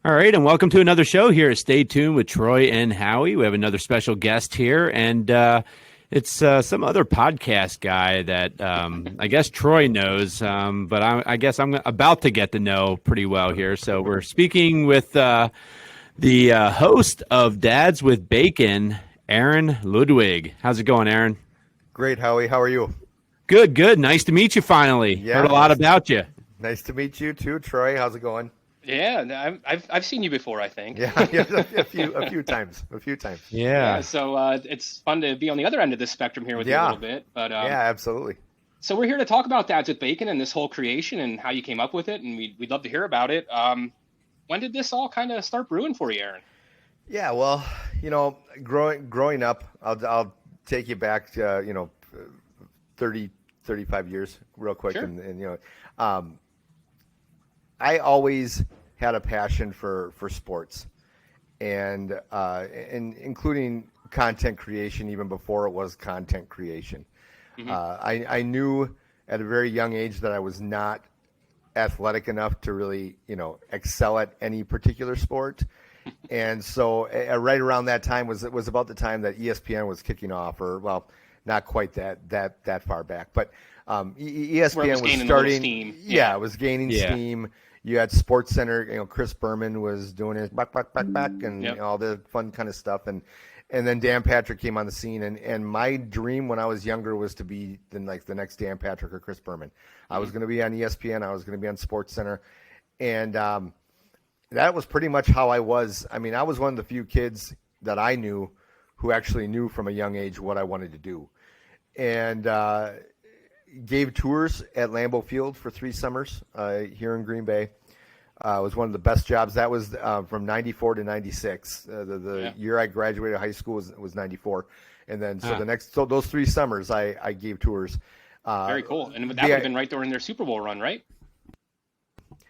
All right, and welcome to another show here. Stay tuned with Troy and Howie. We have another special guest here, and it's some other podcast guy that I guess Troy knows, but I guess I'm about to get to know pretty well here. So we're speaking with the host of Dads with Bacon, Aaron Ludwig. How's it going, Aaron? Great, Howie. How are you? Good, good. Nice to meet you finally. Yeah, Heard a lot about you. Nice to meet you too, Troy. How's it going? Yeah, I've seen you before, I think. Yeah, a few times. Yeah. So it's fun to be on the other end of this spectrum here with you a little bit. But yeah, absolutely. So we're here to talk about Dads with Bacon and this whole creation and how you came up with it, and we'd love to hear about it. When did this all kind of start brewing for you, Aaron? Yeah, well, growing up, I'll take you back to 30, 35 years real quick, Sure. and I always had a passion for sports, and including content creation even before it was content creation. Mm-hmm. I knew at a very young age that I was not athletic enough to really excel at any particular sport, and so right around that time was about the time that ESPN was kicking off, or well, not quite that far back, but ESPN was starting. Steam. Yeah, it was gaining steam. You had Sports Center, Chris Berman was doing his back, and all the fun kind of stuff, and then Dan Patrick came on the scene, and my dream when I was younger was to be the next Dan Patrick or Chris Berman. I was going to be on ESPN, I was going to be on Sports Center, and that was pretty much how I was. I mean, I was one of the few kids that I knew who actually knew from a young age what I wanted to do, and gave tours at Lambeau Field for 3 summers here in Green Bay. It was one of the best jobs. That was from 94 to 96. The year I graduated high school was 94. And then so those 3 summers I gave tours. Very cool. And that would have been right during their Super Bowl run, right?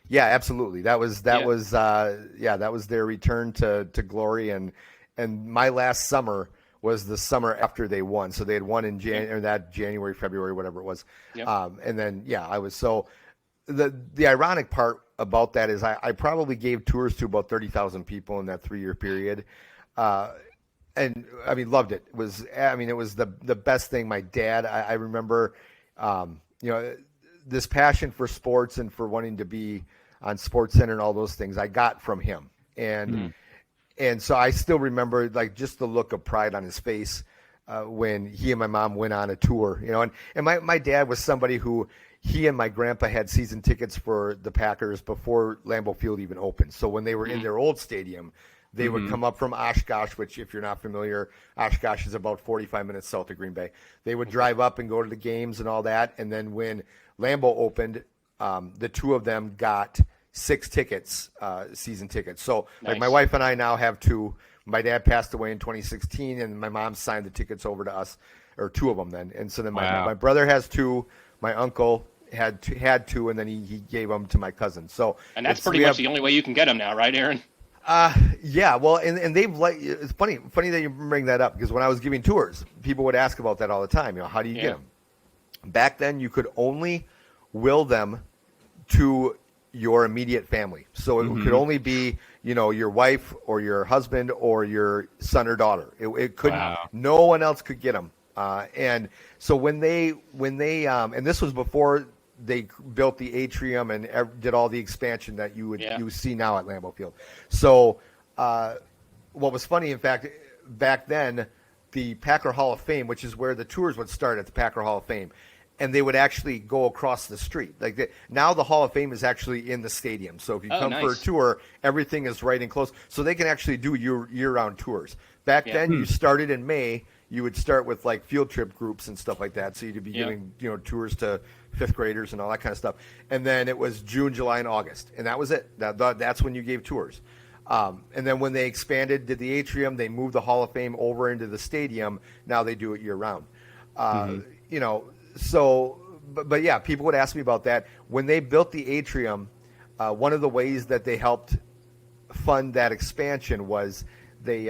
Yeah, absolutely. That was their return to glory, and my last summer was the summer after they won. So they had won in January, February, whatever it was. Yep. And then, I was so the ironic part about that is I probably gave tours to about 30,000 people in that 3-year period. And I mean, loved it. It was the best thing. My dad, I remember, this passion for sports and for wanting to be on Sports Center and all those things I got from him. And so I still remember just the look of pride on his face when he and my mom went on a tour, and my dad was somebody who he and my grandpa had season tickets for the Packers before Lambeau Field even opened. So when they were in their old stadium, they would come up from Oshkosh, which if you're not familiar, Oshkosh is about 45 minutes south of Green Bay. They would drive up and go to the games and all that. And then when Lambeau opened, the 2 of them got 6 tickets, season tickets. So Nice. my wife and I now have 2. My dad passed away in 2016, and my mom signed the tickets over to us, or 2 of them then. And so then my brother has 2, my uncle had 2, and then he gave them to my cousin. So and that's pretty much the only way you can get them now, right, Aaron? Yeah. Well, and they've it's funny that you bring that up, because when I was giving tours, people would ask about that all the time. How do you get them? Back then, you could only will them to your immediate family. So it could only be, your wife or your husband or your son or daughter. It couldn't, no one else could get them. And so when they and this was before they built the atrium and did all the expansion that you would see now at Lambeau Field. So what was funny, in fact, back then, the Packer Hall of Fame, which is where the tours would start at the Packer Hall of Fame, and they would actually go across the street. Now the Hall of Fame is actually in the stadium. So if you come for a tour, everything is right and close. So they can actually do year-round tours. Back then, you started in May. You would start with field trip groups and stuff like that. So you'd be giving tours to 5th graders and all that kind of stuff. And then it was June, July, and August, and that was it. That's when you gave tours. And then when they expanded, did the atrium, they moved the Hall of Fame over into the stadium. Now they do it year-round. So, but yeah, people would ask me about that. When they built the atrium, one of the ways that they helped fund that expansion was they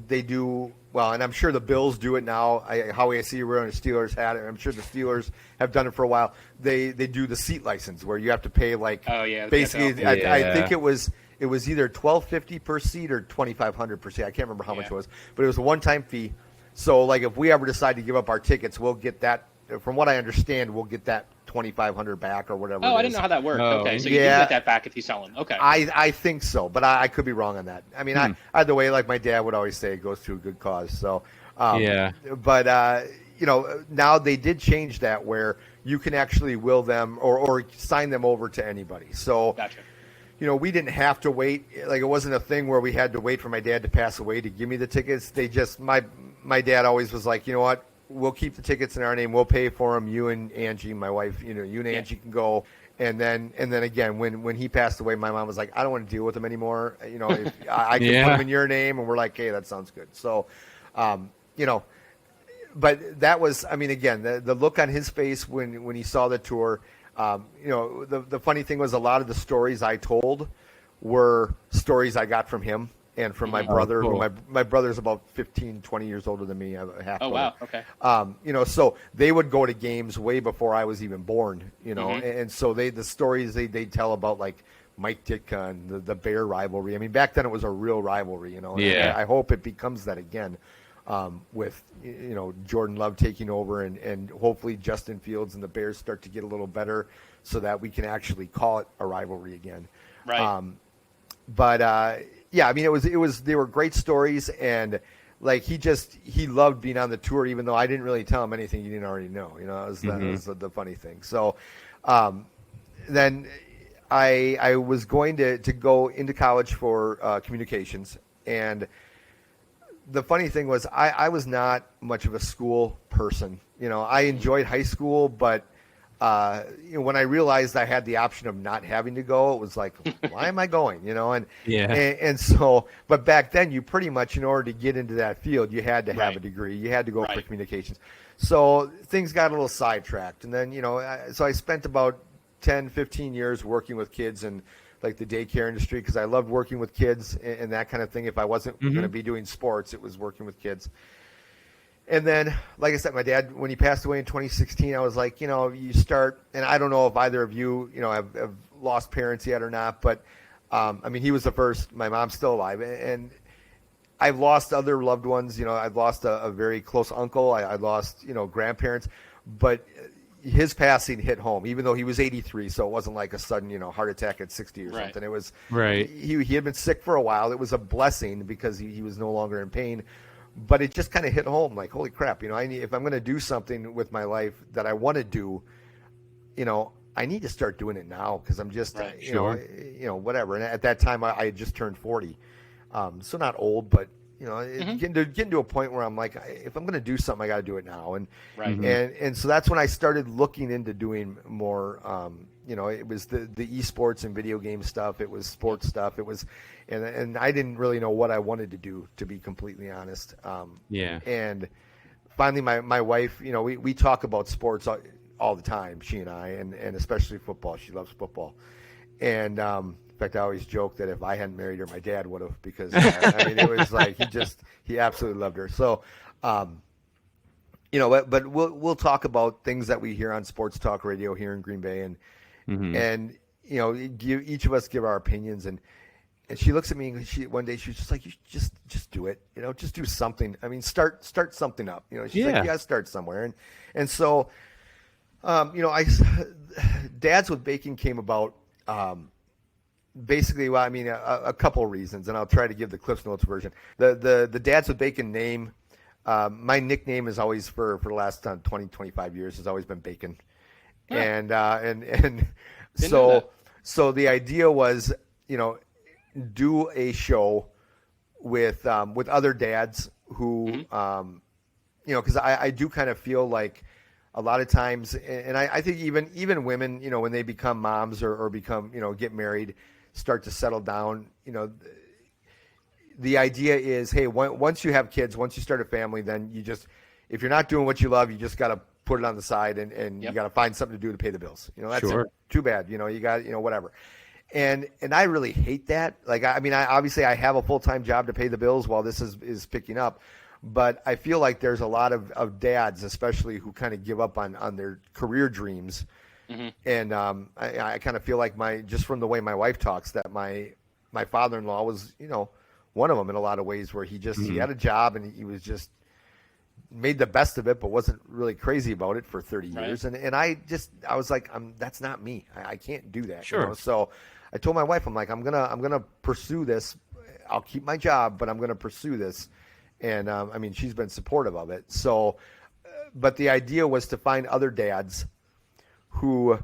do, well, and I'm sure the Bills do it now. Howie, I see you're wearing a Steelers hat, and I'm sure the Steelers have done it for a while. They do the seat license where you have to pay basically, I think it was it was either $12.50 per seat or $2,500 per seat. I can't remember how much it was, but it was a one-time fee. So like if we ever decide to give up our tickets, we'll get that. From what I understand, we'll get that $2,500 back or whatever. Oh, I didn't know how that worked. Oh, Okay, so you do get that back if you sell them. Okay. I think so, but I could be wrong on that. I mean, either way, like my dad would always say, it goes to a good cause. So yeah. But now they did change that where you can actually will them or sign them over to anybody. So. Gotcha. We didn't have to wait. Like, it wasn't a thing where we had to wait for my dad to pass away to give me the tickets. They just, my dad always was like, you know what, we'll keep the tickets in our name. We'll pay for them. You and Angie, my wife, you and Angie can go. And then again, when he passed away, my mom was like, I don't want to deal with him anymore. If I can put him in your name. And we're like, hey, that sounds good. So, but that was, I mean, again, the look on his face when he saw the tour. The funny thing was a lot of the stories I told were stories I got from him and from my brother. Cool. My brother's about 15, 20 years older than me. Half Oh, wow. Okay. So they would go to games way before I was even born, and so the stories they tell about like Mike Ditka and the Bear rivalry. I mean, back then it was a real rivalry, Yeah. I hope it becomes that again. With Jordan Love taking over and hopefully Justin Fields and the Bears start to get a little better so that we can actually call it a rivalry again. Right. I mean it was they were great stories, and like he loved being on the tour even though I didn't really tell him anything he didn't already know. That was the funny thing. So then I was going to go into college for communications, and the funny thing was I was not much of a school person. I enjoyed high school, but when I realized I had the option of not having to go, it was like, why am I going? And so, but back then you pretty much, in order to get into that field, you had to have a degree. You had to go for communications. So things got a little sidetracked. And then, so I spent about 10, 15 years working with kids and like the daycare industry because I loved working with kids and that kind of thing. If I wasn't going to be doing sports, it was working with kids. And then, like I said, my dad, when he passed away in 2016, I was like, you start, and I don't know if either of you, have lost parents yet or not, but I mean, he was the first. My mom's still alive, and I've lost other loved ones. I've lost a very close uncle. I lost, grandparents, but his passing hit home, even though he was 83, so it wasn't like a sudden, heart attack at 60 or something. It was he had been sick for a while. It was a blessing because he was no longer in pain, but it just kind of hit home. Like, holy crap, if I'm going to do something with my life that I want to do, I need to start doing it now because I'm just, whatever. And at that time, I had just turned 40, so not old, but. Getting to a point where I'm like, if I'm going to do something, I got to do it now. And and so that's when I started looking into doing more. It was the esports and video game stuff. It was sports stuff. It was, and I didn't really know what I wanted to do, to be completely honest. And finally, my wife, we talk about sports all the time. She and I, and especially football. She loves football, and. In fact, I always joke that if I hadn't married her, my dad would have, because I mean, it was like he absolutely loved her. So, but we'll talk about things that we hear on sports talk radio here in Green Bay, and each of us give our opinions, and she looks at me and one day she was just like, you just do it, just do something. I mean, start something up. She's like, yeah, start somewhere, and so, Dads with Bacon came about. Basically, well, I mean, a couple of reasons, and I'll try to give the Cliff's Notes version. The Dads with Bacon name, my nickname is always for the last 20, 25 years has always been Bacon, and so the idea was, do a show with other dads who, because I do kind of feel like. A lot of times, and I think even women, when they become moms or become, get married, start to settle down, the idea is, hey, once you have kids, once you start a family, then if you're not doing what you love, you just got to put it on the side and you got to find something to do to pay the bills. That's it. Too bad. You got, whatever. And I really hate that. Like, I mean, obviously I have a full-time job to pay the bills while this is picking up. But I feel like there's a lot of dads, especially, who kind of give up on their career dreams. And I kind of feel like just from the way my wife talks, that my my father-in-law was, one of them in a lot of ways, where he had a job and he was just made the best of it, but wasn't really crazy about it for 30 years. And I was like, that's not me. I can't do that. Sure. So I told my wife, I'm like, I'm gonna pursue this. I'll keep my job, but I'm gonna pursue this. And she's been supportive of it. So, but the idea was to find other dads who,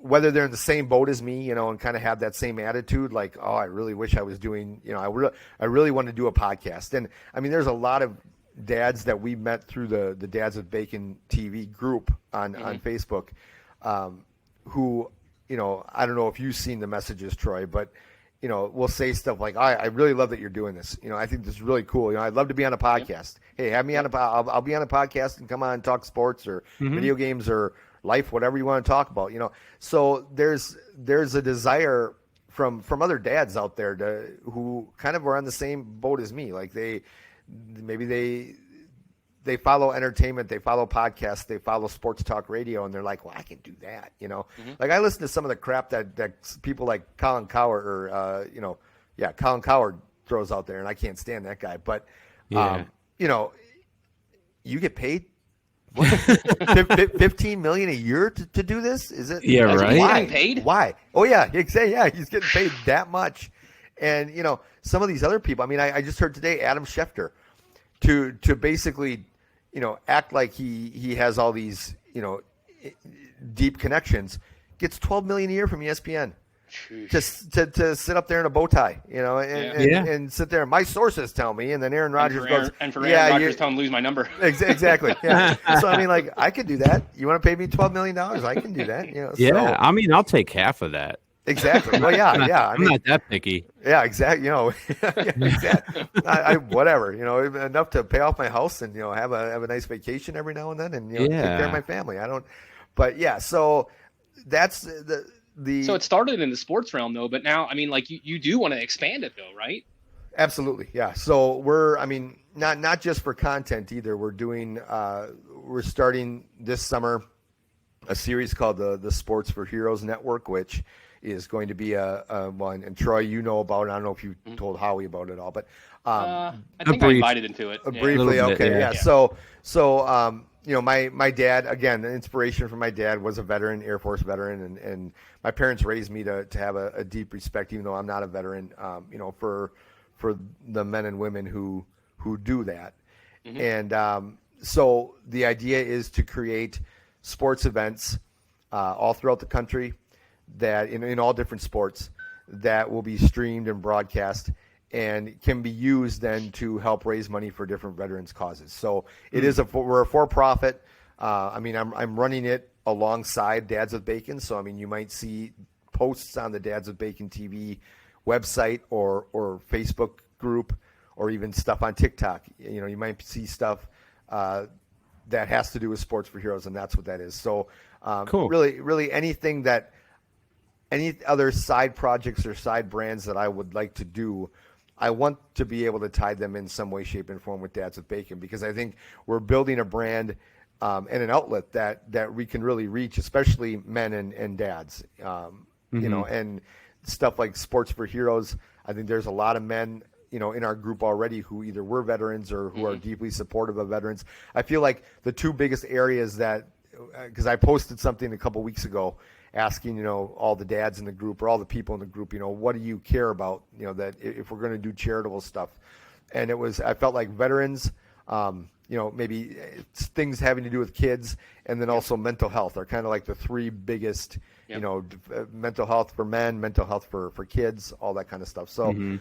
whether they're in the same boat as me, and kind of have that same attitude, like, oh, I really wish I was doing, I really want to do a podcast. And there's a lot of dads that we met through the Dads with Bacon TV group on Facebook, who, I don't know if you've seen the messages, Troy, but, we'll say stuff like, I really love that you're doing this. I think this is really cool. I'd love to be on a podcast. Hey, have me on I'll be on a podcast and come on and talk sports or video games or life, whatever you want to talk about, So there's a desire from other dads out there who kind of are on the same boat as me. Like they follow entertainment, they follow podcasts, they follow sports talk radio, and they're like, well, I can do that, Like I listen to some of the crap that people like Colin Cowherd or Colin Cowherd throws out there, and I can't stand that guy. But you get paid $15 million a year to do this? Is it? Yeah, right. Why? Paid? Why? Oh yeah, exactly. Yeah, he's getting paid that much. And some of these other people. I just heard today Adam Schefter to basically, act like he has all these deep connections, gets $12 million a year from ESPN. Just to sit up there in a bow tie, and sit there. My sources tell me, and then Aaron Rodgers goes, Aaron Rodgers tell him lose my number. Exactly. Yeah. So I could do that. You want to pay me $12 million? I can do that. Yeah. I'll take half of that. Exactly. Well, yeah. I'm not that picky. Yeah, exactly. Exactly. Whatever. Enough to pay off my house and have a nice vacation every now and then, and take care of my family. But yeah. So that's the. So it started in the sports realm, though, but now, you do want to expand it, though, right? Absolutely, yeah. So we're, not just for content either. We're doing, we're starting this summer a series called the Sports for Heroes Network, which is going to be a one. And Troy, you know about it. I don't know if you told Howie about it all, but I think I invited him to it. Briefly, bit, okay, yeah. So my dad, again, the inspiration from my dad was a veteran, Air Force veteran, and my parents raised me to have a deep respect, even though I'm not a veteran, for the men and women who do that. And so the idea is to create sports events all throughout the country that in all different sports that will be streamed and broadcast and can be used then to help raise money for different veterans causes. So it is we're a for-profit. I'm running it alongside Dads with Bacon. So, you might see posts on the Dads with Bacon TV website or Facebook group, or even stuff on TikTok. You might see stuff that has to do with Sports for Heroes, and that's what that is. So cool. Really anything that any other side projects or side brands that I would like to do, I want to be able to tie them in some way, shape, and form with Dads with Bacon, because I think we're building a brand and an outlet that we can really reach, especially men and dads. And stuff like Sports for Heroes. I think there's a lot of men, in our group already who either were veterans or who are deeply supportive of veterans. I feel like the two biggest areas because I posted something a couple weeks ago asking, all the dads in the group or all the people in the group, what do you care about, that if we're going to do charitable stuff. And I felt like veterans, maybe things having to do with kids, and then also mental health are kind of like the three biggest, mental health for men, mental health for kids, all that kind of stuff. So,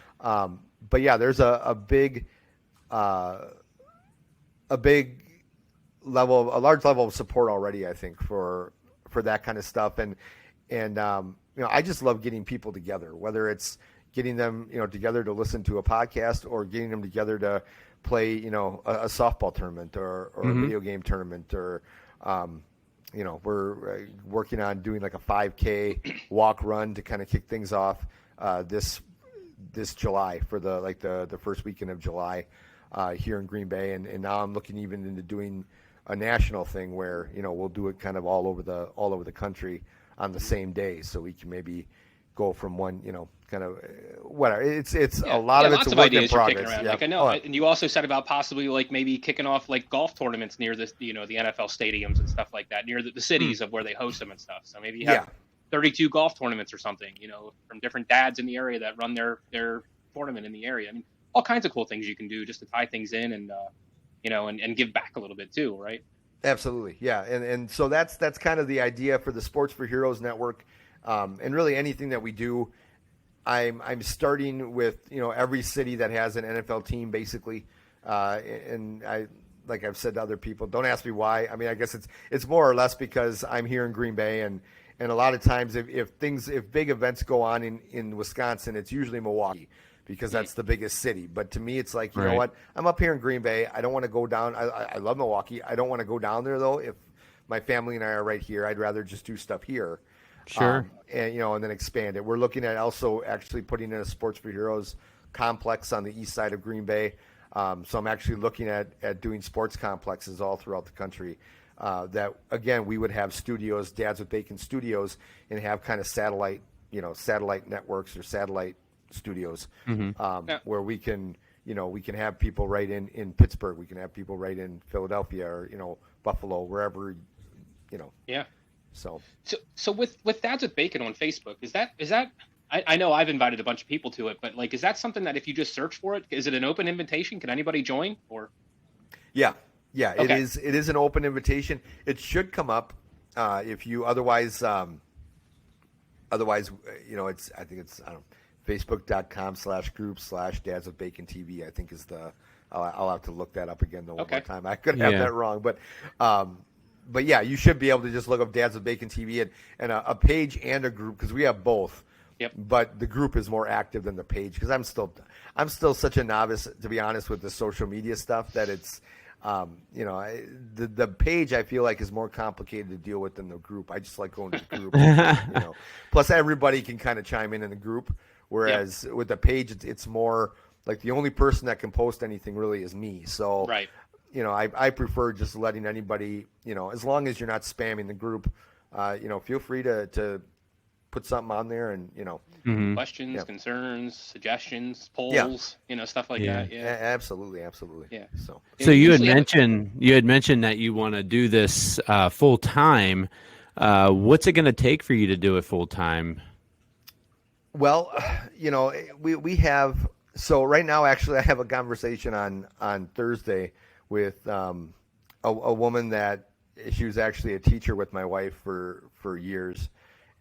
but yeah, there's a large level of support already, I think, for that kind of stuff. And I just love getting people together, whether it's getting them, together to listen to a podcast or getting them together to play, a softball tournament or a video game tournament, or, we're working on doing like a 5K walk run to kind of kick things off this July for the first weekend of July here in Green Bay. And now I'm looking even into doing a national thing where, we'll do it kind of all over the country on the same day. So we can maybe go from one, kind of whatever. It's a lot of it's lots a of work ideas in you're kicking progress. around. Yeah. Like I know, and you also said about possibly like maybe kicking off like golf tournaments near the the NFL stadiums and stuff like that, near the cities of where they host them and stuff. So maybe you have 32 golf tournaments or something, from different dads in the area that run their tournament in the area. I mean, all kinds of cool things you can do just to tie things in and and give back a little bit too, right? Absolutely, yeah, and so that's kind of the idea for the Sports for Heroes Network, and really anything that we do. I'm starting with every city that has an NFL team basically, and like I've said to other people, don't ask me why. I mean, I guess it's more or less because I'm here in Green Bay, and a lot of times if big events go on in Wisconsin, it's usually Milwaukee, because that's the biggest city. But to me, it's like, you know what? I'm up here in Green Bay. I don't want to go down. I love Milwaukee. I don't want to go down there, though. If my family and I are right here, I'd rather just do stuff here. Sure. And then expand it. We're looking at also actually putting in a Sports for Heroes complex on the east side of Green Bay. So I'm actually looking at doing sports complexes all throughout the country. That, again, we would have studios, Dads with Bacon studios, and have kind of satellite networks or satellite studios, where we can have people right in Pittsburgh, we can have people right in Philadelphia or Buffalo, wherever. Yeah. So with Dads with Bacon on Facebook, is that I know I've invited a bunch of people to it, but like, is that something that if you just search for it, is it an open invitation? Can anybody join? Or yeah, Okay. It is an open invitation. It should come up if you otherwise it's I think it's Facebook.com/group/Dads with Bacon TV, I think is the I'll have to look that up again though one more time. I could have that wrong, but yeah, you should be able to just look up Dads with Bacon TV and a page and a group, because we have both. Yep. But the group is more active than the page, because I'm still such a novice, to be honest, with the social media stuff, that it's the page I feel like is more complicated to deal with than the group. I just like going to the group. Plus everybody can kind of chime in the group, whereas with the page it's more like the only person that can post anything really is me. So right. I prefer just letting anybody, as long as you're not spamming the group, feel free to put something on there and, questions, concerns, suggestions, polls, stuff like that. Yeah, absolutely. Yeah. So you had mentioned that you want to do this full time. What's it going to take for you to do it full time? Well, we have, so right now, actually, I have a conversation on Thursday with a woman that she was actually a teacher with my wife for years,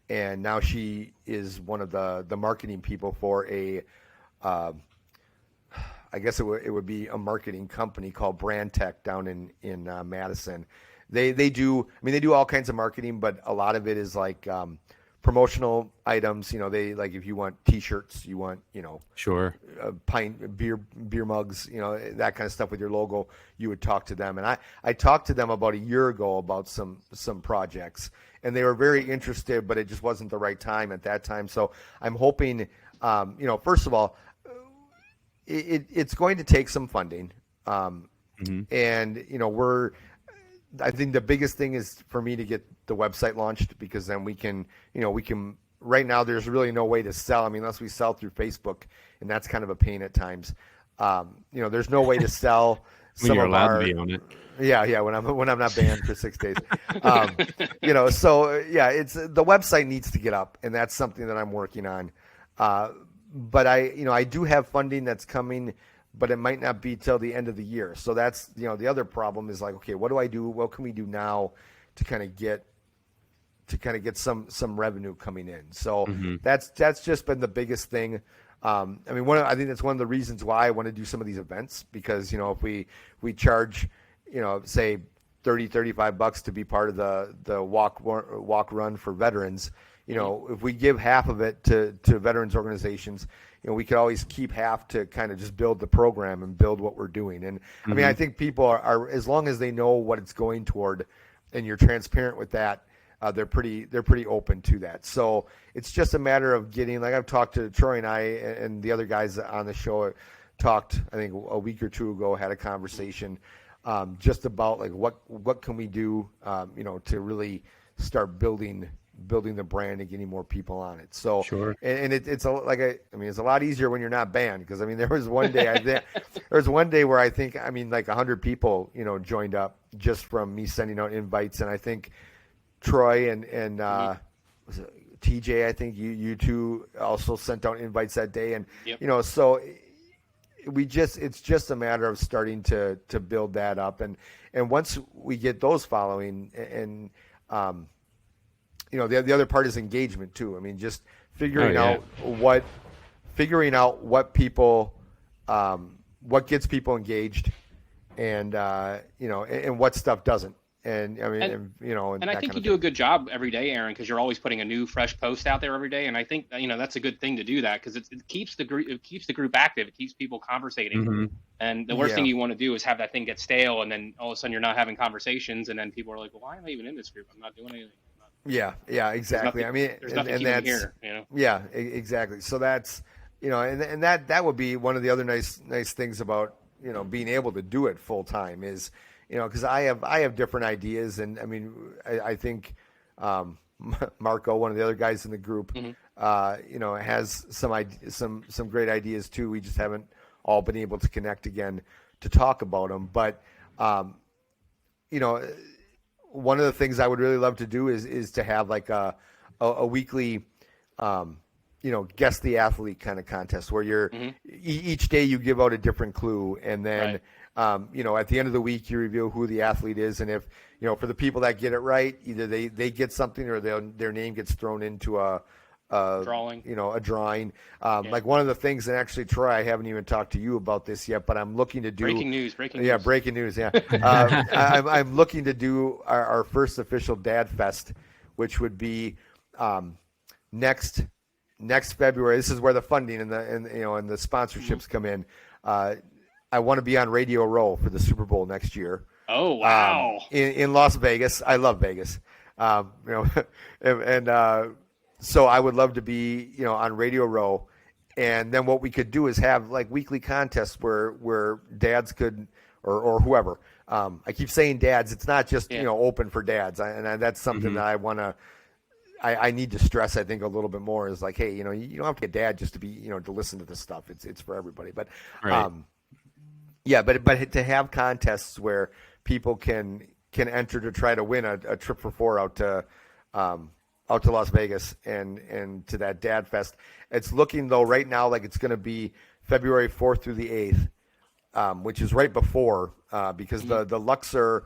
and now she is one of the marketing people for I guess it would be a marketing company called Brand Tech down in Madison. They do all kinds of marketing, but a lot of it is like promotional items. They, like, if you want T-shirts, you want Sure, pint beer mugs, that kind of stuff with your logo, you would talk to them. And I talked to them about a year ago about some projects, and they were very interested, but it just wasn't the right time at that time. So I'm hoping, first of all, it's going to take some funding, and I think the biggest thing is for me to get the website launched, because then we can right now there's really no way to sell. I mean, unless we sell through Facebook, and that's kind of a pain at times. There's no way to sell when you're allowed to be on it. Yeah, when I'm not banned for 6 days. So yeah, it's the website needs to get up, and that's something that I'm working on. But I do have funding that's coming, but it might not be till the end of the year. So that's, the other problem is like, okay, what do I do? What can we do now to kind of get some revenue coming in? So that's just been the biggest thing. I think that's one of the reasons why I want to do some of these events, because, if we charge, say $30-$35 to be part of the walk run for veterans, if we give half of it to veterans organizations, we could always keep half to kind of just build the program and build what we're doing. And I mean, I think people are, as long as they know what it's going toward and you're transparent with that, they're pretty open to that. So it's just a matter of getting, like, I've talked to Troy, and I and the other guys on the show talked, I think a week or two ago, had a conversation just about like what can we do, to really start building building the brand and getting more people on it. So Sure. and it's it's a lot easier when you're not banned, because I mean there was one day where I think like 100 people joined up just from me sending out invites, and I think Troy and was it TJ, I think you two also sent out invites that day, and so it's just a matter of starting to build that up, and once we get those following, and the other part is engagement too. I mean, just figuring out what people what gets people engaged, and and what stuff doesn't. And I mean, and I think you do a good job every day, Aaron, because you're always putting a new, fresh post out there every day. And I think that's a good thing to do that, because it keeps the group active. It keeps people conversating. Mm-hmm. And the worst thing you want to do is have that thing get stale, and then all of a sudden you're not having conversations, and then people are like, "Well, why am I even in this group? I'm not doing anything." Yeah, exactly. There's nothing and that's here, Yeah, exactly. So that's and that would be one of the other nice things about being able to do it full time is. Because I have different ideas, and I mean, I think Marco, one of the other guys in the group, has some great ideas too. We just haven't all been able to connect again to talk about them. But one of the things I would really love to do is to have like a weekly, guess the athlete kind of contest where you're each day you give out a different clue, and then. Right. At the end of the week, you reveal who the athlete is, and if for the people that get it right, either they get something or their name gets thrown into a drawing. A drawing. Like one of the things, and actually, Troy, I haven't even talked to you about this yet, but I'm looking to do breaking news. Yeah, breaking news. Yeah, I'm looking to do our first official Dad Fest, which would be next February. This is where the funding and the sponsorships come in. I want to be on Radio Row for the Super Bowl next year. Oh, wow. In Las Vegas. I love Vegas. So I would love to be, on Radio Row. And then what we could do is have like weekly contests where dads could, or whoever. I keep saying dads. It's not just, open for dads. That's something that I want to, I need to stress, I think, a little bit more is like, hey, you don't have to be a dad just to be, to listen to this stuff. It's for everybody. But, right. Yeah, but to have contests where people can enter to try to win a trip for four out to Las Vegas and to that Dad Fest. It's looking though right now like it's going to be February 4th through the 8th, which is right before because the Luxor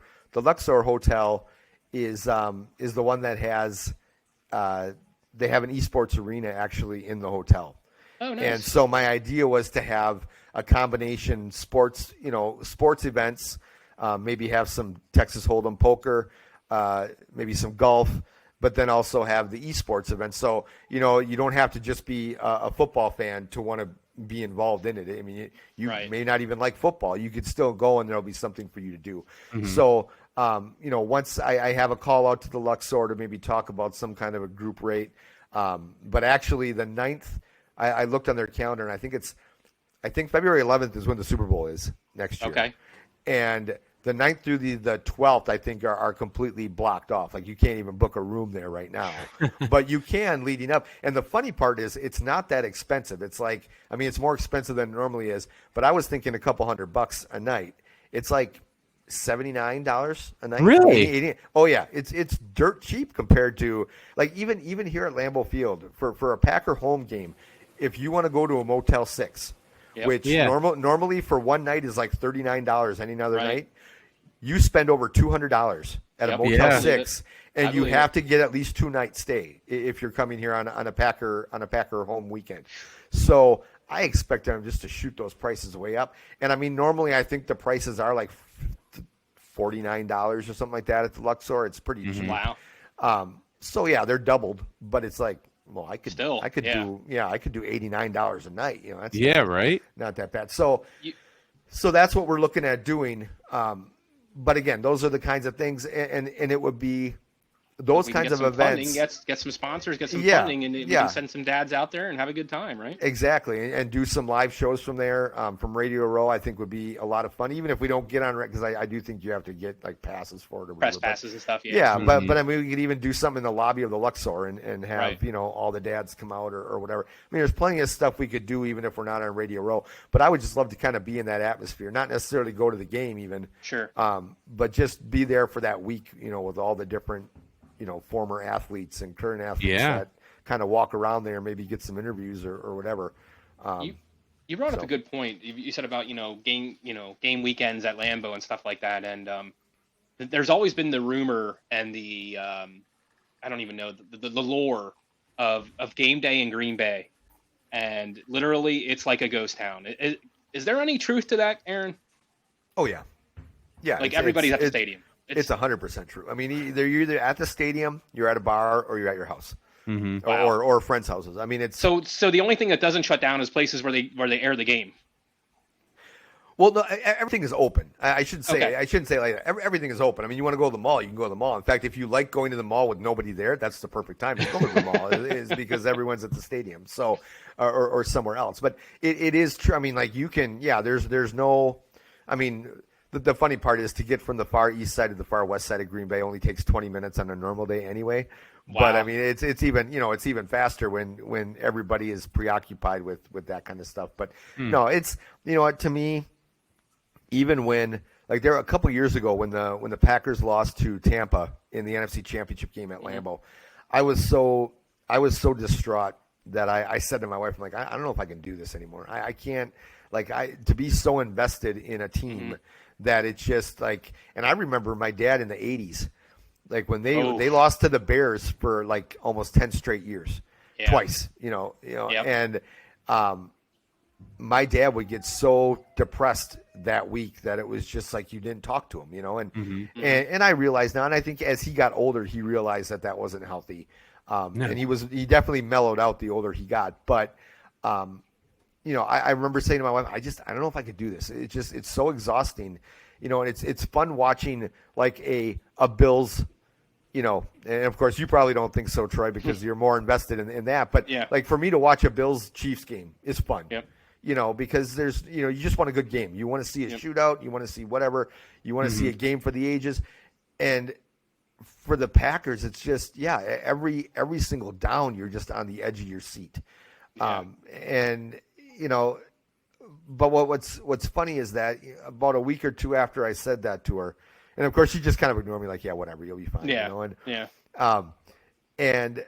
Hotel is the one that has they have an esports arena actually in the hotel. Oh, nice. And so my idea was to have a combination sports events, maybe have some Texas Hold'em poker, maybe some golf, but then also have the esports events. So, you don't have to just be a football fan to want to be involved in it. I mean, you right. may not even like football. You could still go and there'll be something for you to do. Mm-hmm. So, once I have a call out to the Luxor to maybe talk about some kind of a group rate. But actually the 9th, I looked on their calendar and I think February 11th is when the Super Bowl is next year. Okay. And the 9th through the 12th, I think, are completely blocked off. Like, you can't even book a room there right now. But you can leading up. And the funny part is it's not that expensive. It's like, it's more expensive than it normally is. But I was thinking a couple $100 a night. It's like $79 a night. Really? 80. Oh, yeah. It's dirt cheap compared to, like, even here at Lambeau Field, for a Packer home game, if you want to go to a Motel 6, which normally for one night is like $39 any other night, you spend over $200 at a Motel 6, and you have to get at least 2 nights stay if you're coming here on a Packer home weekend. So I expect them just to shoot those prices way up. And normally I think the prices are like $49 or something like that at the Luxor. It's pretty cheap. Wow. So yeah, they're doubled, but it's like, well, I could do $89 a night. That's not that bad. So that's what we're looking at doing. But again, those are the kinds of things, and it would be, those we can kinds get of some events. funding, get some sponsors, get some Yeah, funding, and we yeah. can send some dads out there and have a good time, right? Exactly, and do some live shows from there, from Radio Row. I think would be a lot of fun, even if we don't get on, because I do think you have to get like passes for it or Press whatever. passes and stuff. Yeah. Yeah, Mhm. but I mean, we could even do something in the lobby of the Luxor and have Right. all the dads come out or whatever. I mean, there's plenty of stuff we could do even if we're not on Radio Row. But I would just love to kind of be in that atmosphere, not necessarily go to the game even, Sure. but just be there for that week, with all the different, former athletes and current athletes Yeah. that kind of walk around there, maybe get some interviews or whatever. You brought up So- a good point. You said about game weekends at Lambeau and stuff like that, and there's always been the rumor and the I don't even know the lore of game day in Green Bay, and literally it's like a ghost town. Is there any truth to that, Aaron? Oh yeah, yeah. Like everybody's at the stadium. It's 100% true. I mean, you're either at the stadium, you're at a bar, or you're at your house, Mhm. Wow. or friends' houses. I mean, it's So the only thing that doesn't shut down is places where they air the game. well, no, everything is open. I should say, Okay. I shouldn't say like that. Everything is open. I mean, you want to go to the mall, you can go to the mall. In fact, if you like going to the mall with nobody there, that's the perfect time to go to the mall. Is because everyone's at the stadium, so or somewhere else. But it is true. I mean, like you can, yeah. There's no. I mean, the funny part is to get from the far east side to the far west side of Green Bay only takes 20 minutes on a normal day anyway. But Wow. I mean, it's even it's even faster when everybody is preoccupied with that kind of stuff. But no, it's to me. Even when, like, there a couple years ago when the Packers lost to Tampa in the NFC Championship game at Lambeau, I was so distraught that I said to my wife, I'm like, I don't know if I can do this anymore. I can't, like, to be so invested in a team that it's just like. And I remember my dad in the '80s, like when they lost to the Bears for like almost 10 straight years, Yeah. twice, Yep. and my dad would get so depressed that week that it was just like you didn't talk to him, and I realized now, and I think as he got older, he realized that wasn't healthy, and he definitely mellowed out the older he got. But I remember saying to my wife, I don't know if I could do this. It's so exhausting, and it's fun watching like a Bills. And of course you probably don't think so, Troy, because you're more invested in that. But Yeah. like for me to watch a Bills Chiefs game is fun. Yep. Because there's, you just want a good game. You want to see a shootout. You want to see whatever. You want to see a game for the ages. And for the Packers, it's just, every single down, you're just on the edge of your seat. Yeah. But what's funny is that about a week or two after I said that to her, and of course she just kind of ignored me like, yeah, whatever, you'll be fine. Yeah. And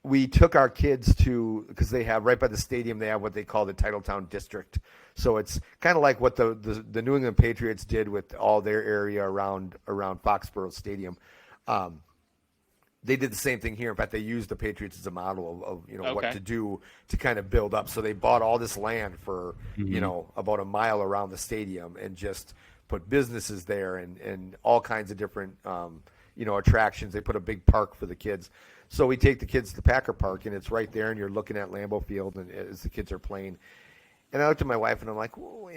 we took our kids because they have right by the stadium, they have what they call the Titletown District. So it's kind of like what the New England Patriots did with all their area around Foxborough Stadium. They did the same thing here. In fact, they used the Patriots as a model of what to do to kind of build up. So they bought all this land for about a mile around the stadium and just put businesses there and all kinds of different attractions. They put a big park for the kids. So we take the kids to the Packer Park, and it's right there, and you're looking at Lambeau Field and as the kids are playing. And I looked at my wife, and I'm like, well,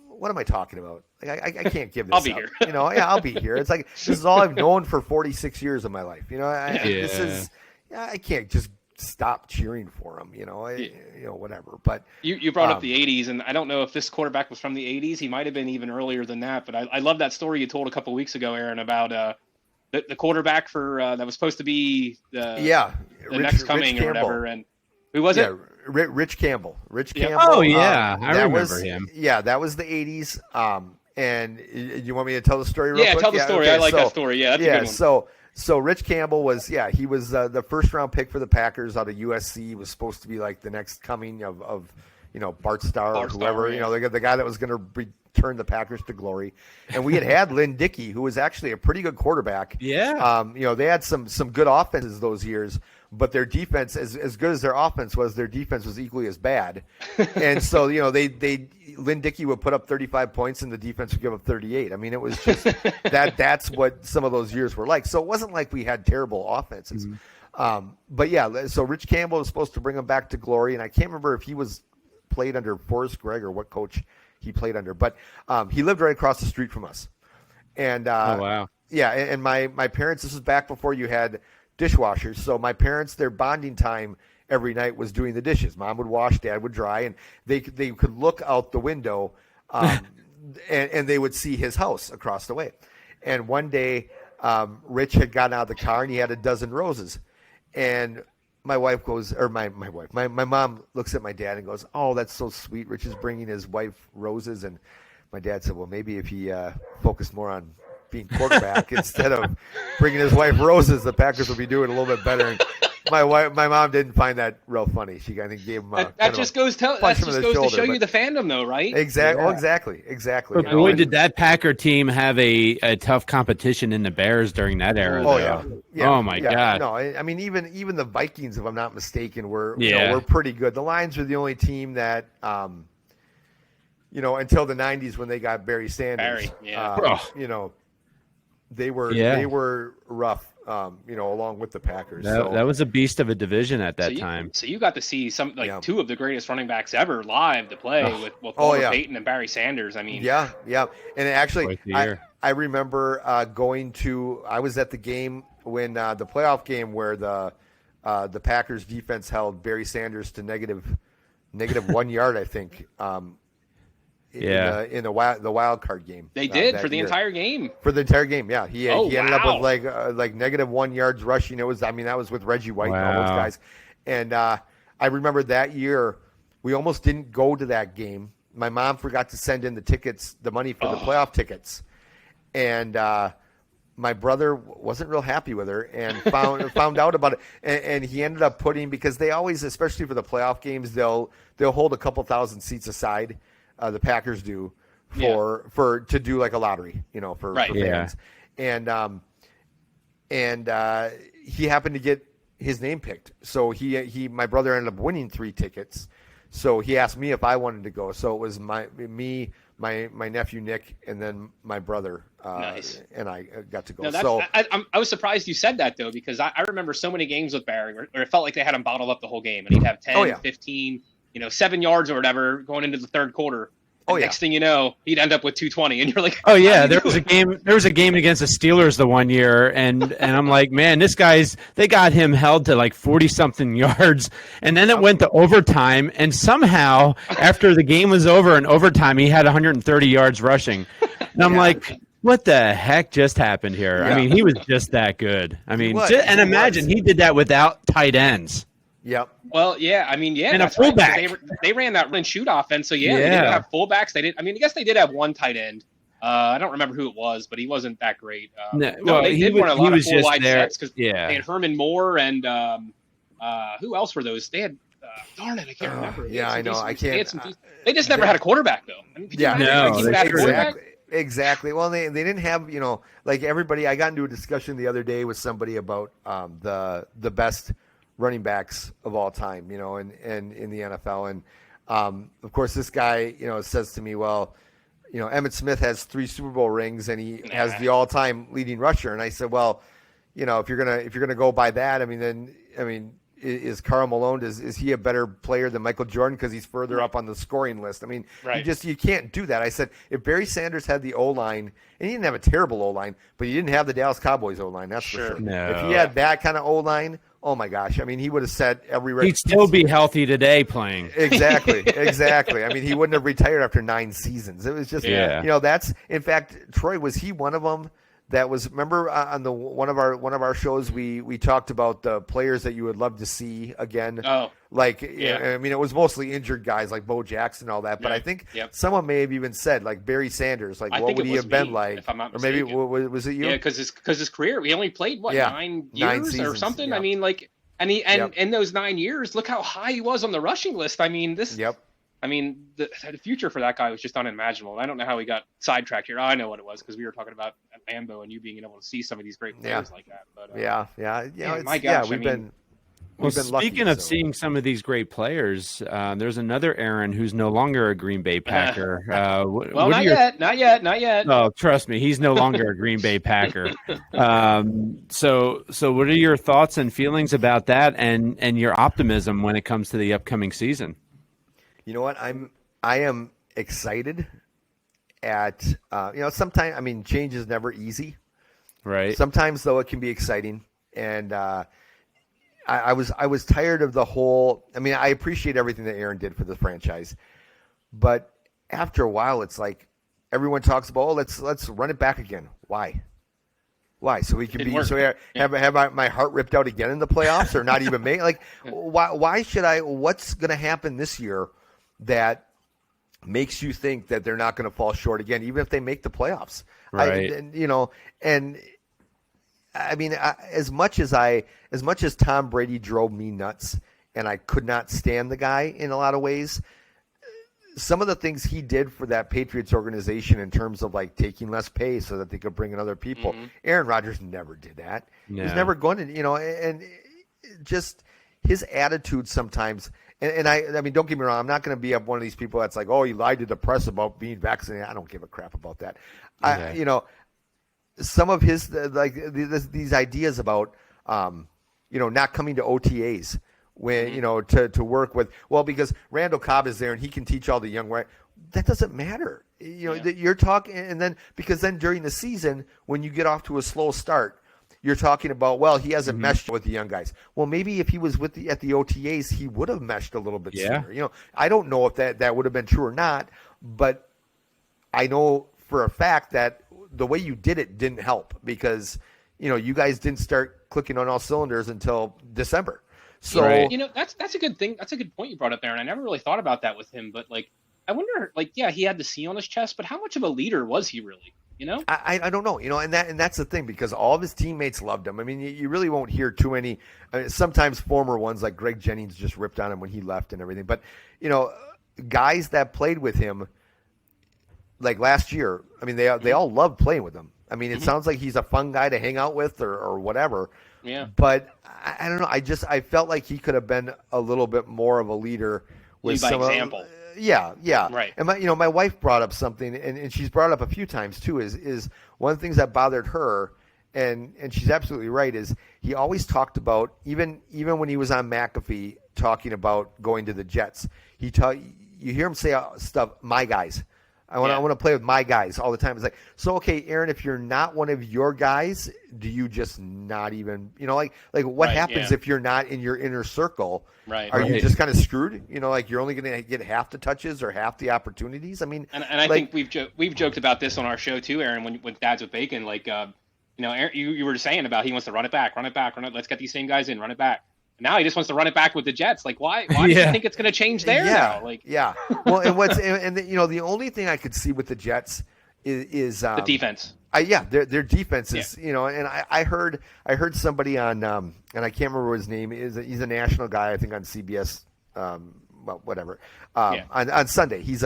what am I talking about? Like, I can't give this I'll be up. here. I'll be here. It's like this is all I've known for 46 years of my life. This is I can't just stop cheering for them. Whatever. But You brought up the 80s, and I don't know if this quarterback was from the 80s. He might have been even earlier than that. But I love that story you told a couple weeks ago, Aaron, about the quarterback for that was supposed to be the next coming or whatever. And who was it? Rich Campbell. Yeah. Campbell. Oh yeah, I remember him. Yeah, that was the 80s. And you want me to tell the story real quick? Tell the story. Okay, I like that story. Yeah, that's a good one. So Rich Campbell was the first round pick for the Packers out of USC. He was supposed to be like the next coming of Bart Starr or whoever, the guy that was going to return the Packers to glory. And we had Lynn Dickey, who was actually a pretty good quarterback. Yeah. They had some good offenses those years, but their defense, as good as their offense was, their defense was equally as bad. And so, Lynn Dickey would put up 35 points and the defense would give up 38. I mean, it was just that's what some of those years were like. So it wasn't like we had terrible offenses. But yeah, so Rich Campbell was supposed to bring him back to glory. And I can't remember if he played under Forrest Gregg or what coach he played under, but he lived right across the street from us. And oh, wow. Yeah, and my parents, this was back before you had dishwashers. So my parents, their bonding time every night was doing the dishes. Mom would wash, Dad would dry, and they could look out the window, and they would see his house across the way. And one day, Rich had gotten out of the car and he had a dozen roses, and my wife goes, or my mom looks at my dad and goes, "Oh, that's so sweet. Rich is bringing his wife roses." And my dad said, "Well, maybe if he focused more on being quarterback instead of bringing his wife roses, the Packers would be doing a little bit better." And my mom didn't find that real funny. She, I think, gave him that just goes to show you the fandom, though, right? Exactly. Yeah. Oh, exactly. But boy, did that Packer team have a tough competition in the Bears during that era. Oh, though. yeah. Oh my God. No, I mean even the Vikings, if I'm not mistaken, were pretty good. The Lions were the only team that until the 90s when they got Barry Sanders. They were rough, along with the Packers. That was a beast of a division at that time. So you got to see two of the greatest running backs ever live to play with Walter Payton and Barry Sanders. I mean, yeah. And actually, I remember I was at the game when the playoff game where the Packers defense held Barry Sanders to negative 1 yard, I think. In the wild card game. They did for the entire game. For the entire game, yeah. He ended up with like negative 1 yards rushing. That was with Reggie White and all those guys. And I remember that year we almost didn't go to that game. My mom forgot to send in the money for the playoff tickets, and my brother wasn't real happy with her and found out about it. And he ended up because they always, especially for the playoff games, they'll hold a couple thousand seats aside. The Packers do to do like a lottery, for fans. And he happened to get his name picked. So my brother ended up winning 3 tickets. So he asked me if I wanted to go. So it was my nephew Nick, and then my brother, and I got to go. No, I was surprised you said that though, because I remember so many games with Barry where it felt like they had him bottled up the whole game, and he'd have 10, 15. 7 yards or whatever going into the third quarter. Next thing you know, he'd end up with 220, and you're like, "Oh yeah." There was a game against the Steelers the one year, and I'm like, "Man, they got him held to like 40 something yards," and then it went to overtime, and somehow after the game was over in overtime, he had 130 yards rushing, and I'm like, what the heck just happened here? I mean, he was just that good. I mean, imagine he did that without tight ends. Yep. Well, yeah. I mean, and a fullback. Right. They ran that run and shoot offense, so they didn't have fullbacks. They did. I mean, I guess they did have one tight end. I don't remember who it was, but he wasn't that great. They did run a lot of full wide sets because they had Herman Moore and who else were those? They had darn it, I can't remember. I know. I can't. They just never had a quarterback though. I mean, exactly. Well, they didn't have like everybody. I got into a discussion the other day with somebody about the best running backs of all time, and in the NFL. And of course, this guy, says to me, well, Emmitt Smith has 3 Super Bowl rings and he has the all-time leading rusher. And I said, well, if you're gonna go by that, is Karl Malone, is he a better player than Michael Jordan because he's further up on the scoring list? I mean, you can't do that. I said, if Barry Sanders had the O-line, and he didn't have a terrible O-line, but he didn't have the Dallas Cowboys O-line, that's for sure. No. If he had that kind of O-line, oh my gosh! I mean, he would have set every record. He'd still be healthy today playing. Exactly. I mean, he wouldn't have retired after 9 seasons. It was just, that's. In fact, Troy, was he one of them? That was, remember on one of our shows we talked about the players that you would love to see again. Oh, I mean, it was mostly injured guys like Bo Jackson and all that, but I think someone may have even said like Barry Sanders, like what would he have been like? If I'm not or maybe mistaken. Was it you? Yeah, because his career, he only played 9 years seasons, or something. Yeah. I mean, in those 9 years, look how high he was on the rushing list. I mean, I mean, the future for that guy was just unimaginable. I don't know how he got sidetracked here. I know what it was because we were talking about Lambeau and you being able to see some of these great players like that. But my gosh, we've been speaking of seeing some of these great players, there's another Aaron who's no longer a Green Bay Packer. Not yet. Oh, trust me, he's no longer a Green Bay Packer. So what are your thoughts and feelings about that, and your optimism when it comes to the upcoming season? You know what? I am excited at sometimes, I mean, change is never easy. Right. Sometimes though it can be exciting, and I was tired of the whole. I mean, I appreciate everything that Aaron did for the franchise, but after a while, it's like everyone talks about, let's run it back again. Why? So we can Didn't be work. so have my heart ripped out again in the playoffs, or not even make like why should I? What's going to happen this year that makes you think that they're not going to fall short again, even if they make the playoffs? Right. And I mean, as much as Tom Brady drove me nuts, and I could not stand the guy in a lot of ways, some of the things he did for that Patriots organization in terms of like taking less pay so that they could bring in other people. Aaron Rodgers never did that. No. He's never going to, and just his attitude sometimes. And I mean, don't get me wrong. I'm not going to be one of these people that's like, oh, he lied to the press about being vaccinated. I don't give a crap about that. Okay. Some of his these ideas about not coming to OTAs when to work with, because Randall Cobb is there and he can teach all the young, right? That doesn't matter. You're talking, and then because then during the season when you get off to a slow start, you're talking about, well, he hasn't meshed with the young guys. Well, maybe if he was at the OTAs, he would have meshed a little bit sooner. I don't know if that would have been true or not, but I know for a fact that the way you did it didn't help, because you guys didn't start clicking on all cylinders until December. So Right. That's a good thing. That's a good point you brought up there, and I never really thought about that with him. But like, I wonder, like, yeah, he had the C on his chest, but how much of a leader was he really? I don't know, and that's the thing, because all of his teammates loved him. I mean, you really won't hear too many. Sometimes former ones like Greg Jennings just ripped on him when he left and everything. But guys that played with him, like last year, I mean, they all loved playing with him. I mean, it sounds like he's a fun guy to hang out with or whatever. Yeah. But I don't know. I felt like he could have been a little bit more of a leader with Lead by some example. Yeah. Right. And my wife brought up something, and she's brought it up a few times too. Is one of the things that bothered her, and she's absolutely right. Is he always talked about, even when he was on McAfee talking about going to the Jets, you hear him say stuff, my guys. I want to play with my guys all the time. It's like, so okay, Aaron, if you're not one of your guys, do you just not even, like what happens if you're not in your inner circle? Right. Are you just kind of screwed? Like you're only going to get half the touches or half the opportunities. I mean, and I think we've joked about this on our show too, Aaron. When Dads with Bacon, like, Aaron, you were saying about he wants to run it back. Let's get these same guys in, run it back. Now he just wants to run it back with the Jets. Like, why do you think it's going to change there now? Like, well, and the only thing I could see with the Jets is the defense. Their defense is, and I heard somebody on, and I can't remember what his name is. He's a national guy, I think, on CBS. Whatever. On Sunday, he's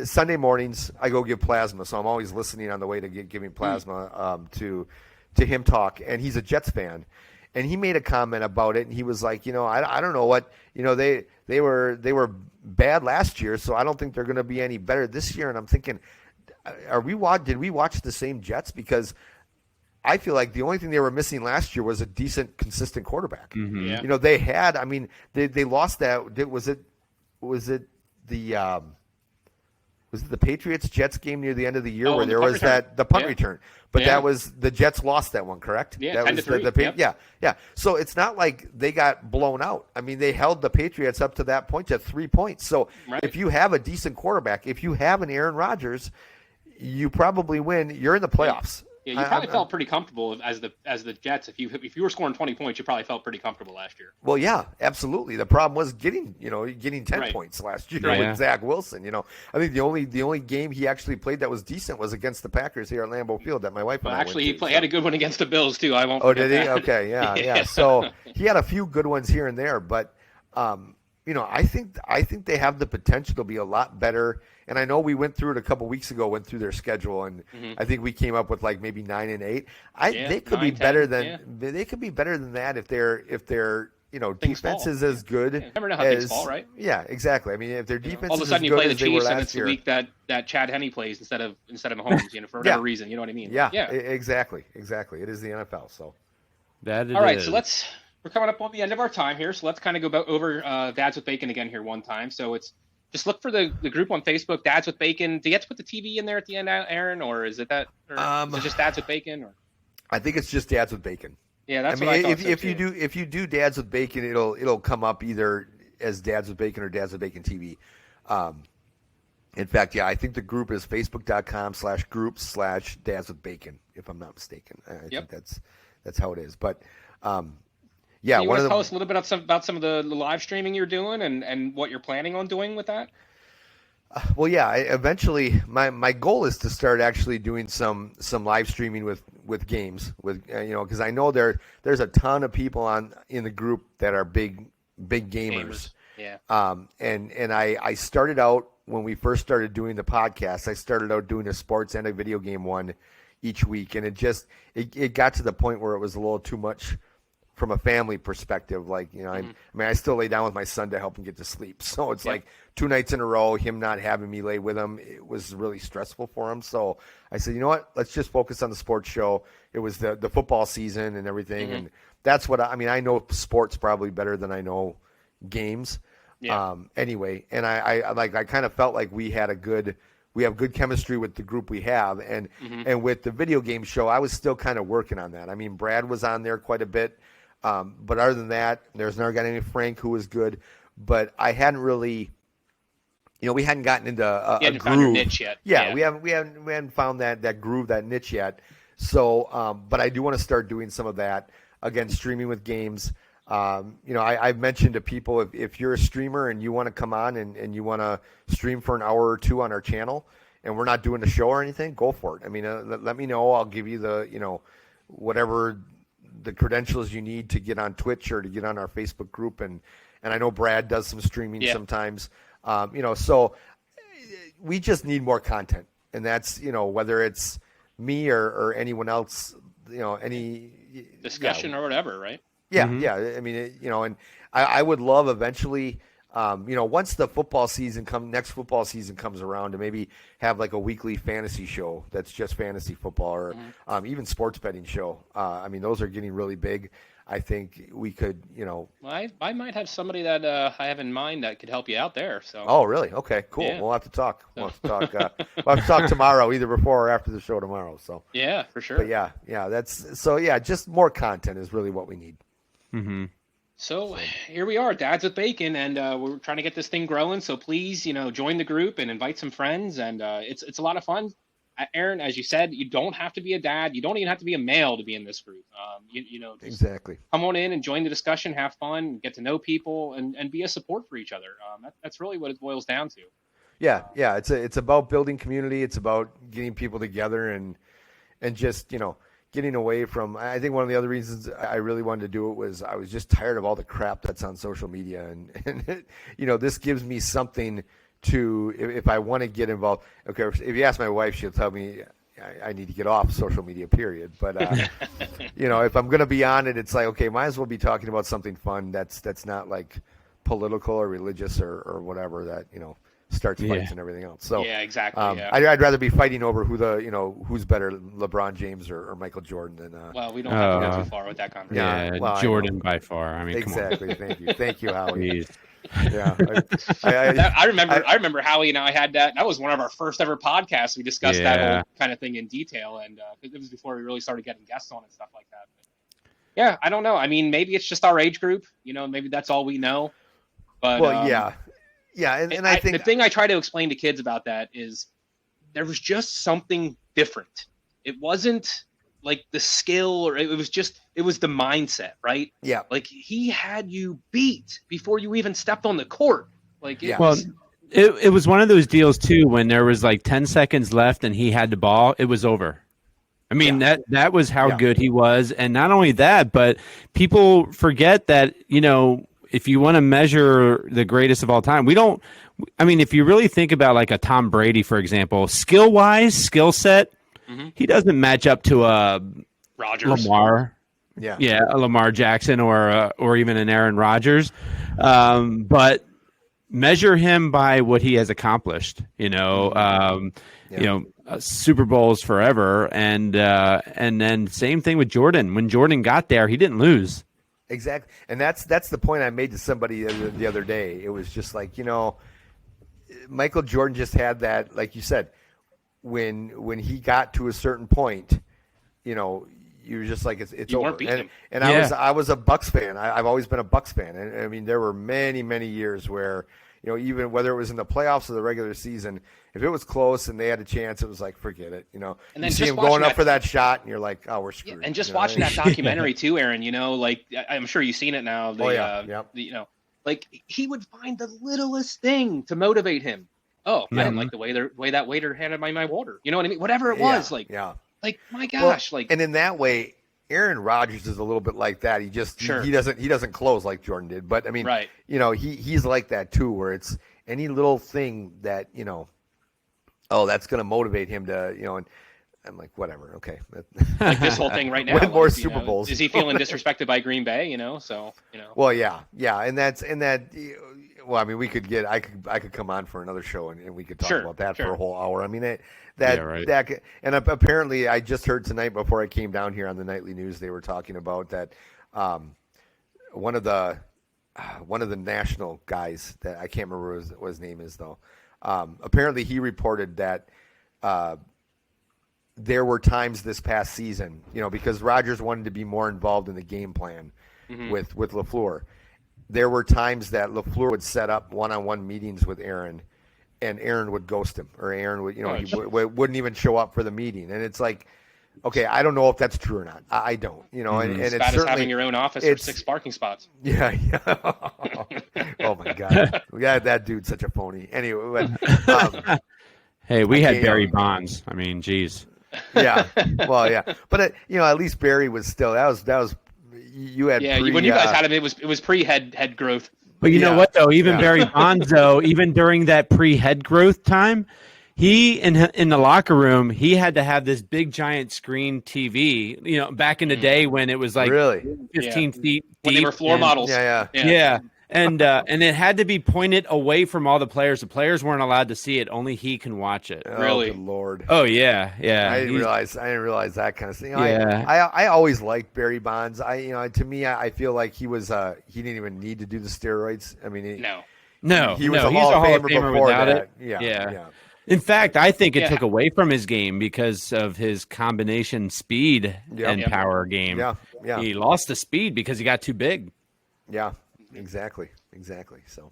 Sunday mornings. I go give plasma, so I'm always listening on the way to giving plasma to him talk, and he's a Jets fan. And he made a comment about it, and he was like, I don't know what, they were bad last year, so I don't think they're going to be any better this year. And I'm thinking, did we watch the same Jets? Because I feel like the only thing they were missing last year was a decent, consistent quarterback. Mm-hmm. Yeah. They had. I mean, they lost that. Was it the Patriots Jets game near the end of the year where there was the punt return? But that was the Jets lost that one, correct? Yeah, that 10-3. Yeah. So it's not like they got blown out. I mean, they held the Patriots up to that point to 3 points. So if you have a decent quarterback, if you have an Aaron Rodgers, you probably win. You're in the playoffs. Yeah, you probably felt pretty comfortable as the Jets. If you were scoring 20 points, you probably felt pretty comfortable last year. Well, yeah, absolutely. The problem was getting 10 points last year with Zach Wilson. I think the only game he actually played that was decent was against the Packers here at Lambeau Field that my wife and I went to. He had a good one against the Bills too. I won't. Oh, did he? That. Okay, yeah. So he had a few good ones here and there, but I think they have the potential to be a lot better. And I know we went through it a couple weeks ago, went through their schedule, and I think we came up with like maybe 9 and 8. They could be better than they could be better than that if their defense is as good. You never know how things fall, right? Yeah, exactly. I mean, if their defense all of a is sudden as you good play the as they were Chiefs and last it's the year, week that Chad Henne plays instead of Mahomes, for whatever reason. You know what I mean? Yeah, exactly. It is the NFL, so that. All right, so we're coming up on the end of our time here, so let's kind of go over Dads with Bacon again here one time. So it's just look for the group on Facebook, Dads with Bacon. Do you have to put the TV in there at the end, Aaron, or is it that? Or is it just Dads with Bacon? Or I think it's just Dads with Bacon. Yeah, that's I mean, what I thought. if you do Dads with Bacon, it'll come up either as Dads with Bacon or Dads with Bacon TV. In fact, yeah, I think the group is facebook.com/groups/Dads with Bacon, if I'm not mistaken. I think that's how it is. But yeah, you want to tell us a little bit about some of the live streaming you're doing and what you're planning on doing with that? Well, yeah. Eventually, my goal is to start actually doing some live streaming with games, with because I know there's a ton of people in the group that are big gamers. Yeah. And I started out when we first started doing the podcast. I started out doing a sports and a video game one each week, and it got to the point where it was a little too much from a family perspective. Like, I still lay down with my son to help him get to sleep. So it's like 2 nights in a row, him not having me lay with him, it was really stressful for him. So I said, you know what, let's just focus on the sports show. It was the football season and everything. And that's what I know sports probably better than I know games. Yeah. Anyway. And I kind of felt like we have good chemistry with the group we have. And with the video game show, I was still kind of working on that. I mean, Brad was on there quite a bit. But other than that, there's another guy named Frank who was good, but I hadn't really, we hadn't gotten into a groove. Found your niche yet. Yeah, we hadn't found that groove, that niche yet. So, but I do want to start doing some of that again, streaming with games. I've mentioned to people, if you're a streamer and you want to come on and you want to stream for an hour or two on our channel, and we're not doing a show or anything, go for it. I mean, let me know. I'll give you the, whatever the credentials you need to get on Twitch or to get on our Facebook group. And I know Brad does some streaming sometimes, so we just need more content, and that's, whether it's me or anyone else, any discussion or whatever. Right. Yeah. Mm-hmm. Yeah. I mean, and I would love eventually, once the next football season comes around, to maybe have like a weekly fantasy show that's just fantasy football, or even sports betting show. I mean, those are getting really big. I think we could, Well, I might have somebody that I have in mind that could help you out there. So. Oh, really? Okay, cool. Yeah. We'll have to talk. We'll have to talk tomorrow, either before or after the show tomorrow. So. Yeah, for sure. But yeah, just more content is really what we need. Mm-hmm. So here we are, Dads with Bacon, and we're trying to get this thing growing. So please, join the group and invite some friends, and it's a lot of fun. Aaron, as you said, you don't have to be a dad. You don't even have to be a male to be in this group. Exactly. Come on in and join the discussion, have fun, get to know people, and be a support for each other. That's really what it boils down to. Yeah. It's about building community. It's about getting people together and just getting away from. I think one of the other reasons I really wanted to do it was I was just tired of all the crap that's on social media, and this gives me something to, if I want to get involved. Okay, if you ask my wife, she'll tell me I need to get off social media, period. But if I'm going to be on it, it's like, okay, might as well be talking about something fun that's not like political or religious or whatever that starts fights and everything else. So yeah, exactly. I'd rather be fighting over who's better, LeBron James or Michael Jordan than. Well, we don't have to go too far with that conversation. Yeah, well, Jordan by far. I mean, exactly. Come on. Thank you, Howie. Yeah, I remember Howie and I had that. That was one of our first ever podcasts. We discussed that whole kind of thing in detail, and it was before we really started getting guests on and stuff like that. But, yeah, I don't know. I mean, maybe it's just our age group. Maybe that's all we know. But yeah, and I think the thing I try to explain to kids about that is there was just something different. It wasn't like the skill, or it was the mindset, right? Yeah. Like he had you beat before you even stepped on the court. Like it was one of those deals too, when there was like 10 seconds left and he had the ball, it was over. I mean, that was how good he was. And not only that, but people forget that, if you want to measure the greatest of all time, if you really think about like a Tom Brady, for example, skill set, he doesn't match up to a Rodgers. Lamar. A Lamar Jackson or even an Aaron Rodgers. But measure him by what he has accomplished, Super Bowls forever. And then same thing with Jordan. When Jordan got there, he didn't lose. Exactly. And that's the point I made to somebody the other day. It was just like, Michael Jordan just had that, like you said, when he got to a certain point, you were just like it's You over. weren't beating him. And I was a Bucks fan. I've always been a Bucks fan, and I mean there were many years where even whether it was in the playoffs or the regular season, if it was close and they had a chance, it was like forget it. And then you see him going up for that shot, and you're like, oh, we're screwed. Yeah, and just watching that documentary too, Aaron. Like I'm sure you've seen it now. Like he would find the littlest thing to motivate him. Oh, I didn't like the way that waiter handed my water. You know what I mean? Whatever it was, like my gosh, and in that way, Aaron Rodgers is a little bit like that. He just he doesn't close like Jordan did, but I mean, he's like that too, where it's any little thing that that's going to motivate him to and I'm like, whatever, okay. Like this whole thing right now. Win more Super Bowls. Is he feeling disrespected by Green Bay? Well, yeah, and that. Well, I mean, I could come on for another show and we could talk about that for a whole hour. I mean, that and apparently I just heard tonight before I came down here on the nightly news they were talking about that one of the national guys that I can't remember what his name is though. Apparently he reported that there were times this past season, because Rodgers wanted to be more involved in the game plan with LaFleur. There were times that LaFleur would set up one-on-one meetings with Aaron, and Aaron would ghost him, or Aaron would, he wouldn't even show up for the meeting. And it's like, okay, I don't know if that's true or not. I don't, and it's bad as having your own office for 6 parking spots. Yeah. Oh my God, that dude's such a phony. Anyway, but, hey, we had Barry Bonds. I mean, geez. Yeah, well, yeah, but at least Barry was still that was. You had when you guys had him, it was pre-head growth. But you know what though? Even Barry Bonds though, even during that pre-head growth time, he in the locker room, he had to have this big giant screen TV. Back in the day when it was like 15 feet deep. When they were floor models. Yeah. And it had to be pointed away from all the players. The players weren't allowed to see it. Only he can watch it. Really? Oh, good Lord. Oh yeah. I didn't realize that kind of thing. I always liked Barry Bonds. To me, I feel like he didn't even need to do the steroids. I mean, no. He was a Hall of Famer before without that. It. Yeah. In fact, I think it took away from his game because of his combination speed and power game. Yeah. He lost the speed because he got too big. Yeah. Exactly. So,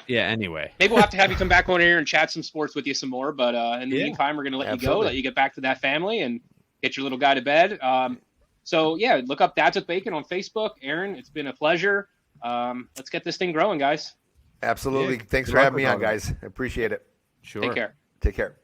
anyway, maybe we'll have to have you come back on here and chat some sports with you some more. But in the meantime, we're going to let you go, let you get back to that family and get your little guy to bed. Look up Dads with Bacon on Facebook. Aaron, it's been a pleasure. Let's get this thing growing, guys. Absolutely. Thanks for having me on, guys. I appreciate it. Sure. Take care. Take care.